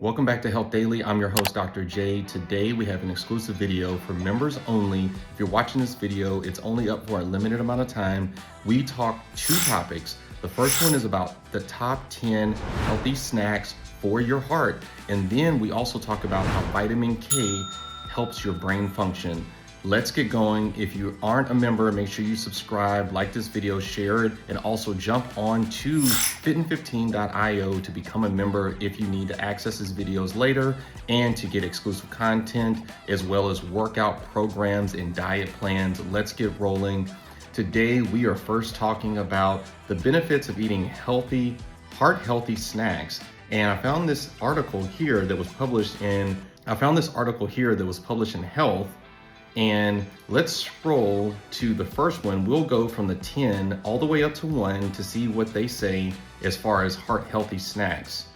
Welcome back to Health Daily. I'm your host, Dr. J. Today we have an exclusive video for members only. If you're watching this video, it's only up for a limited amount of time. We talk two topics. The first one is about the top 10 healthy snacks for your heart. And then we also talk about how vitamin K helps your brain function. Let's get going. If you aren't a member, make sure you subscribe, like this video, share it, and also jump on to fitin15.io to become a member if you need to access these videos later and to get exclusive content as well as workout programs and diet plans. Let's get rolling. Today, we are first talking about the benefits of eating healthy, heart-healthy snacks. And I found this article here that was published in Health. And let's scroll to the first one. We'll go from the 10 all the way up to 1 to see what they say as far as heart-healthy snacks.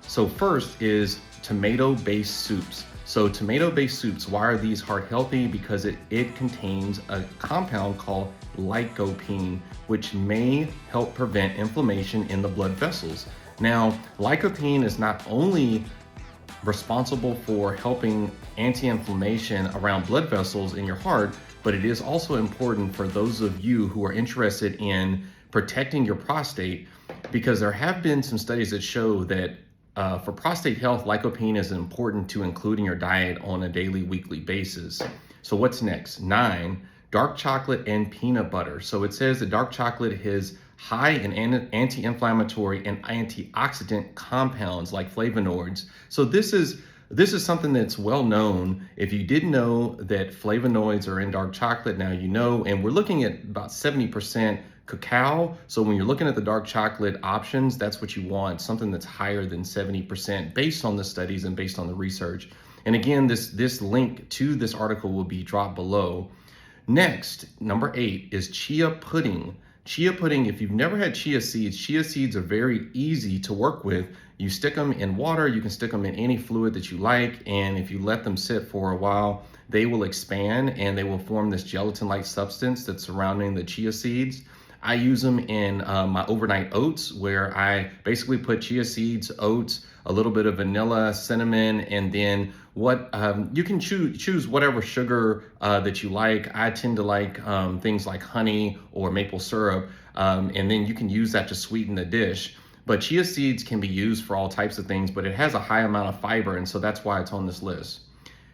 So first is tomato-based soups. So tomato-based soups, why are these heart-healthy? Because it contains a compound called lycopene, which may help prevent inflammation in the blood vessels. Now, lycopene is not only responsible for helping anti-inflammation around blood vessels in your heart, but it is also important for those of you who are interested in protecting your prostate, because there have been some studies that show that for prostate health, lycopene is important to include in your diet on a daily, weekly basis. So what's next? 9, dark chocolate and peanut butter. So it says that dark chocolate is high in anti-inflammatory and antioxidant compounds like flavonoids. So this is something that's well known. If you didn't know that flavonoids are in dark chocolate, now you know. And we're looking at about 70% cacao. So when you're looking at the dark chocolate options, that's what you want, something that's higher than 70% based on the studies and based on the research. And again, this link to this article will be dropped below. Next, number 8 is chia pudding. Chia pudding, if you've never had chia seeds are very easy to work with. You stick them in water, you can stick them in any fluid that you like, and if you let them sit for a while, they will expand and they will form this gelatin-like substance that's surrounding the chia seeds. I use them in my overnight oats, where I basically put chia seeds, oats, a little bit of vanilla, cinnamon, and then you can choose whatever sugar that you like. I tend to like things like honey or maple syrup, and then you can use that to sweeten the dish. But chia seeds can be used for all types of things, but it has a high amount of fiber, and so that's why it's on this list.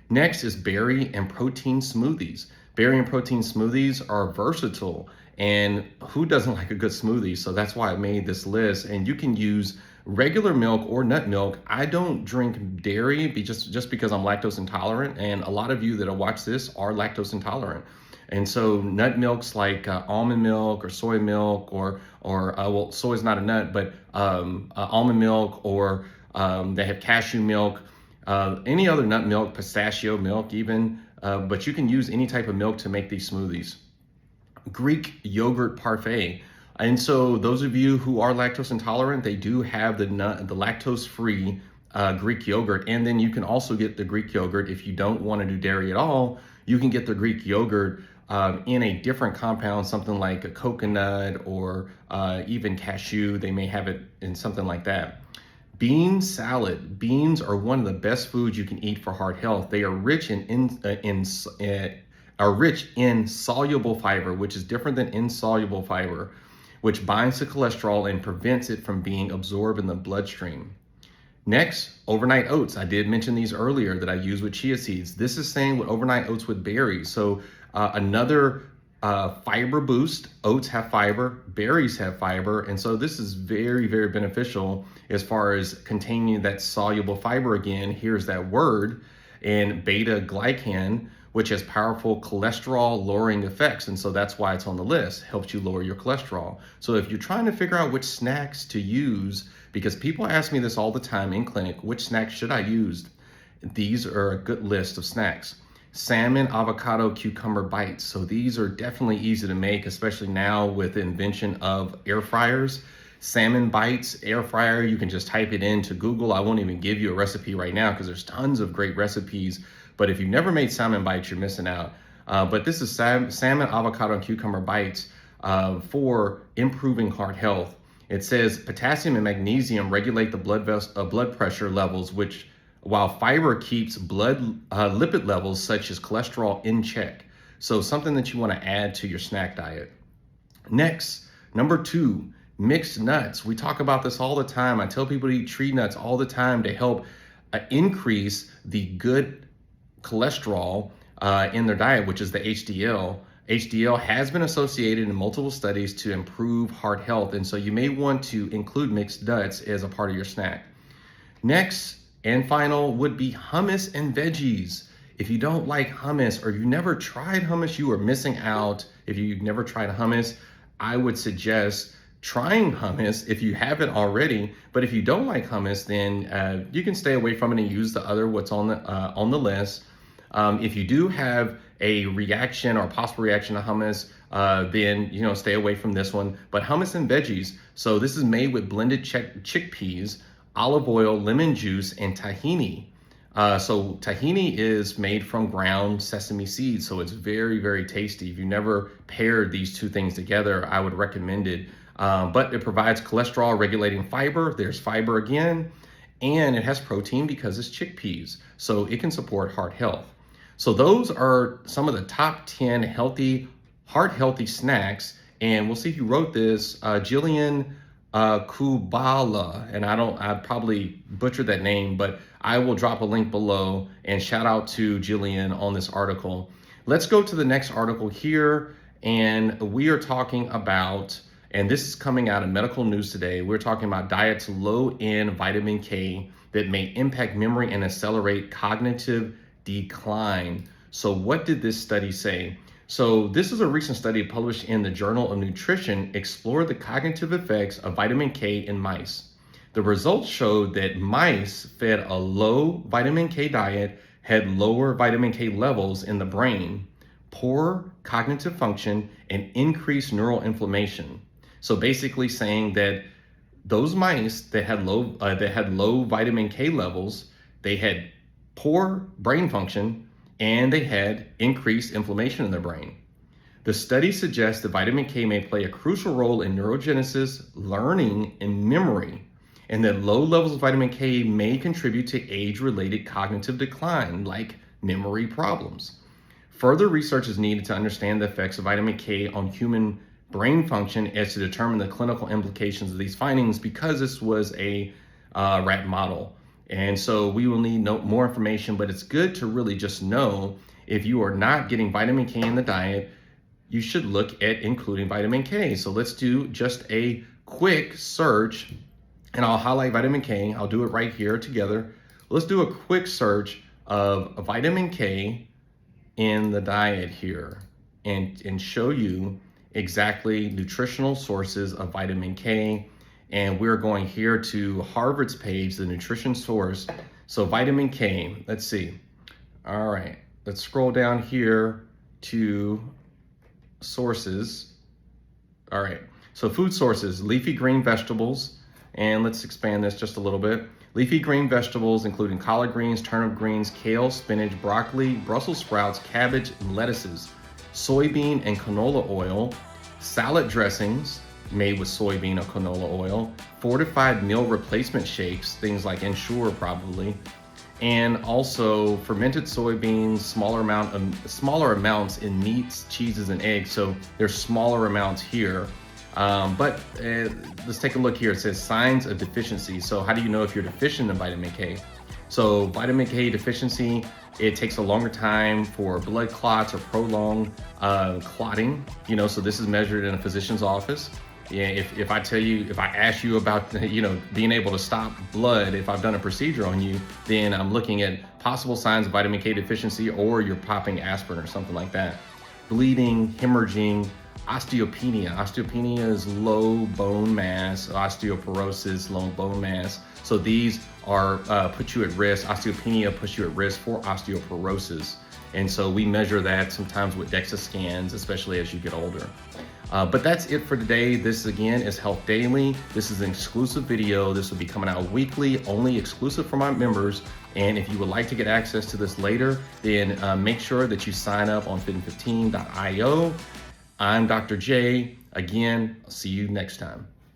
Next is berry and protein smoothies. Berry and protein smoothies are versatile, and who doesn't like a good smoothie? So that's why I made this list. And you can use regular milk or nut milk. I don't drink dairy just because I'm lactose intolerant, and a lot of you that watch this are lactose intolerant. And so nut milks like almond milk or soy milk, or well, soy is not a nut, but almond milk, or they have cashew milk, any other nut milk, pistachio milk even, but you can use any type of milk to make these smoothies. Greek yogurt parfait. And so those of you who are lactose intolerant, they do have the lactose-free Greek yogurt. And then you can also get the Greek yogurt if you don't want to do dairy at all. You can get the Greek yogurt in a different compound, something like a coconut or even cashew. They may have it in something like that. Bean salad. Beans are one of the best foods you can eat for heart health. They are rich in soluble fiber, which is different than insoluble fiber, which binds to cholesterol and prevents it from being absorbed in the bloodstream. Next, overnight oats. I did mention these earlier that I use with chia seeds. This is same with overnight oats with berries. So another fiber boost. Oats have fiber, berries have fiber, and so this is very, very beneficial as far as containing that soluble fiber. Again, here's that word, and beta-glycan, which has powerful cholesterol lowering effects. And so that's why it's on the list, helps you lower your cholesterol. So if you're trying to figure out which snacks to use, because people ask me this all the time in clinic, which snacks should I use? These are a good list of snacks. Salmon, avocado, cucumber bites. So these are definitely easy to make, especially now with the invention of air fryers. Salmon bites, air fryer, you can just type it into Google. I won't even give you a recipe right now because there's tons of great recipes. But if you've never made salmon bites, you're missing out. But this is salmon, avocado, and cucumber bites for improving heart health. It says potassium and magnesium regulate the blood pressure levels, which while fiber keeps blood lipid levels such as cholesterol in check. So something that you want to add to your snack diet. Next, number 2, mixed nuts. We talk about this all the time. I tell people to eat tree nuts all the time to help increase the good cholesterol in their diet, which is the HDL. HDL has been associated in multiple studies to improve heart health, and so you may want to include mixed nuts as a part of your snack. Next and final would be hummus and veggies. If you don't like hummus or you've never tried hummus, you are missing out. If you've never tried hummus, I would suggest trying hummus if you haven't already. But if you don't like hummus, then you can stay away from it and use the other what's on the list. If you do have a reaction or possible reaction to hummus, then stay away from this one. But hummus and veggies. So this is made with blended chickpeas, olive oil, lemon juice, and tahini. So tahini is made from ground sesame seeds, so it's very, very tasty. If you never paired these two things together, I would recommend it. But it provides cholesterol regulating fiber. There's fiber again, and it has protein because it's chickpeas, so it can support heart health. So those are some of the top 10 heart healthy snacks. And we'll see if you wrote this, Jillian Kubala, and I probably butchered that name, but I will drop a link below, and shout out to Jillian on this article. Let's go to the next article here, and we are talking about, and this is coming out of Medical News Today, we're talking about diets low in vitamin K that may impact memory and accelerate cognitive decline. So what did this study say? So this is a recent study published in the Journal of Nutrition, explored the cognitive effects of vitamin K in mice. The results showed that mice fed a low vitamin K diet had lower vitamin K levels in the brain, poor cognitive function, and increased neural inflammation. So basically saying that those mice that had low vitamin K levels, they had poor brain function, and they had increased inflammation in their brain. The study suggests that vitamin K may play a crucial role in neurogenesis, learning, and memory, and that low levels of vitamin K may contribute to age-related cognitive decline, like memory problems. Further research is needed to understand the effects of vitamin K on human brain function as to determine the clinical implications of these findings, because this was a rat model. And so we will need more information, but it's good to really just know if you are not getting vitamin K in the diet, you should look at including vitamin K. So let's do just a quick search, and I'll highlight vitamin K. I'll do it right here together. Let's do a quick search of vitamin K in the diet here and show you exactly nutritional sources of vitamin K. And we're going here to Harvard's page, the nutrition source. So vitamin K, let's see. All right, let's scroll down here to sources. All right, so food sources, leafy green vegetables. And let's expand this just a little bit. Leafy green vegetables, including collard greens, turnip greens, kale, spinach, broccoli, Brussels sprouts, cabbage, and lettuces. Soybean and canola oil, salad dressings, made with soybean or canola oil, fortified meal replacement shakes, things like Ensure probably, and also fermented soybeans, smaller amounts in meats, cheeses, and eggs. So there's smaller amounts here. But let's take a look here. It says signs of deficiency. So how do you know if you're deficient in vitamin K? So vitamin K deficiency, it takes a longer time for blood clots or prolonged clotting. So this is measured in a physician's office. Yeah, if I ask you about, being able to stop blood, if I've done a procedure on you, then I'm looking at possible signs of vitamin K deficiency, or you're popping aspirin or something like that. Bleeding, hemorrhaging, osteopenia. Osteopenia is low bone mass. Osteoporosis, low bone mass. So these are put you at risk. Osteopenia puts you at risk for osteoporosis. And so we measure that sometimes with DEXA scans, especially as you get older. But that's it for today. This again is Health Daily. This is an exclusive video. This will be coming out weekly, only exclusive for my members. And if you would like to get access to this later, then make sure that you sign up on fit15.io. I'm Dr. J. Again, I'll see you next time.